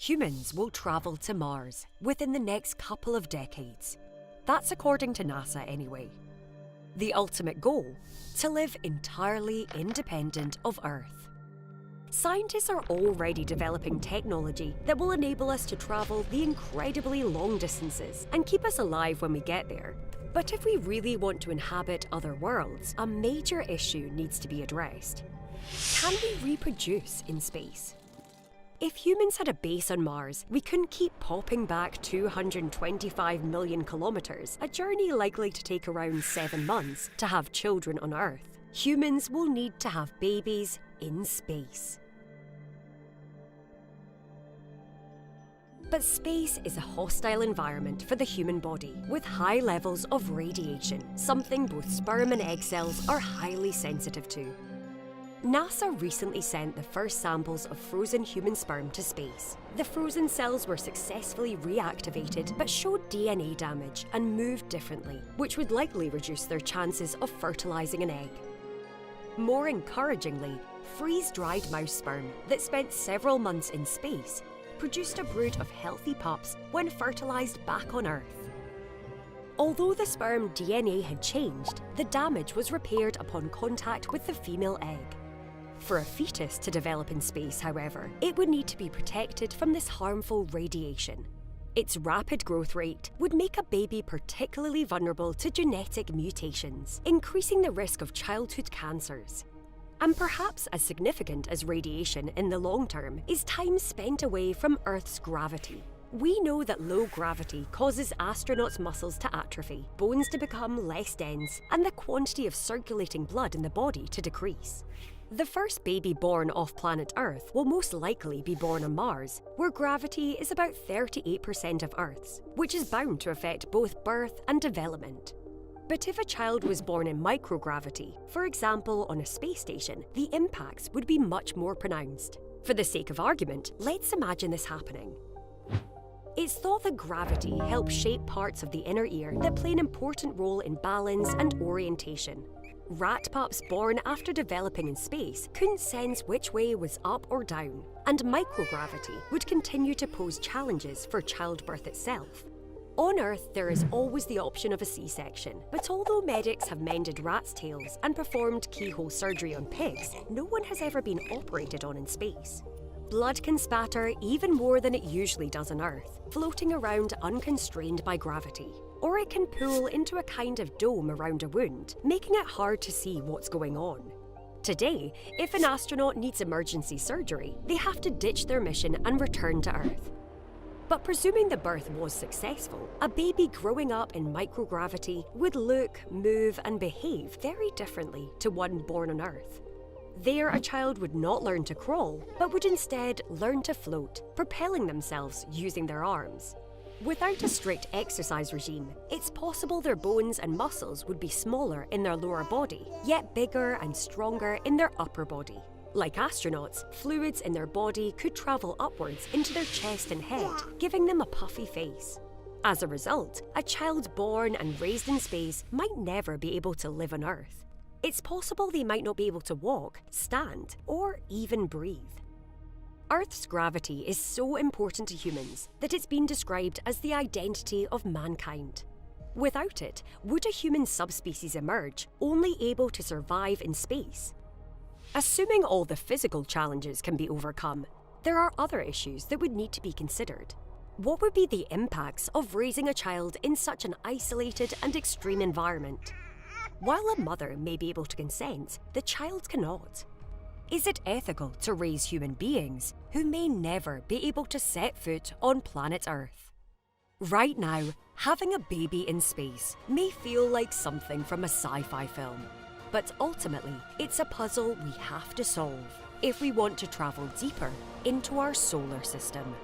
Humans will travel to Mars within the next couple of decades. That's according to NASA anyway. The ultimate goal? To live entirely independent of Earth. Scientists are already developing technology that will enable us to travel the incredibly long distances and keep us alive when we get there. But if we really want to inhabit other worlds, a major issue needs to be addressed. Can we reproduce in space? If humans had a base on Mars, we couldn't keep popping back 225 million kilometers, a journey likely to take around 7 months, to have children on Earth. Humans will need to have babies in space. But space is a hostile environment for the human body, with high levels of radiation, something both sperm and egg cells are highly sensitive to. NASA recently sent the first samples of frozen human sperm to space. The frozen cells were successfully reactivated but showed DNA damage and moved differently, which would likely reduce their chances of fertilizing an egg. More encouragingly, freeze-dried mouse sperm that spent several months in space produced a brood of healthy pups when fertilized back on Earth. Although the sperm DNA had changed, the damage was repaired upon contact with the female egg. For a fetus to develop in space, however, it would need to be protected from this harmful radiation. Its rapid growth rate would make a baby particularly vulnerable to genetic mutations, increasing the risk of childhood cancers. And perhaps as significant as radiation in the long term is time spent away from Earth's gravity. We know that low gravity causes astronauts' muscles to atrophy, bones to become less dense, and the quantity of circulating blood in the body to decrease. The first baby born off planet Earth will most likely be born on Mars, where gravity is about 38% of Earth's, which is bound to affect both birth and development. But if a child was born in microgravity, for example on a space station, the impacts would be much more pronounced. For the sake of argument, let's imagine this happening. It's thought that gravity helps shape parts of the inner ear that play an important role in balance and orientation. Rat pups born after developing in space couldn't sense which way was up or down, and microgravity would continue to pose challenges for childbirth itself. On Earth, there is always the option of a C-section, but although medics have mended rats' tails and performed keyhole surgery on pigs, no one has ever been operated on in space. Blood can spatter even more than it usually does on Earth, floating around unconstrained by gravity. Or it can pool into a kind of dome around a wound, making it hard to see what's going on. Today, if an astronaut needs emergency surgery, they have to ditch their mission and return to Earth. But presuming the birth was successful, a baby growing up in microgravity would look, move, and behave very differently to one born on Earth. There, a child would not learn to crawl, but would instead learn to float, propelling themselves using their arms. Without a strict exercise regime, it's possible their bones and muscles would be smaller in their lower body, yet bigger and stronger in their upper body. Like astronauts, fluids in their body could travel upwards into their chest and head, giving them a puffy face. As a result, a child born and raised in space might never be able to live on Earth. It's possible they might not be able to walk, stand, or even breathe. Earth's gravity is so important to humans that it's been described as the identity of mankind. Without it, would a human subspecies emerge, only able to survive in space? Assuming all the physical challenges can be overcome, there are other issues that would need to be considered. What would be the impacts of raising a child in such an isolated and extreme environment? While a mother may be able to consent, the child cannot. Is it ethical to raise human beings who may never be able to set foot on planet Earth? Right now, having a baby in space may feel like something from a sci-fi film, but ultimately, it's a puzzle we have to solve if we want to travel deeper into our solar system.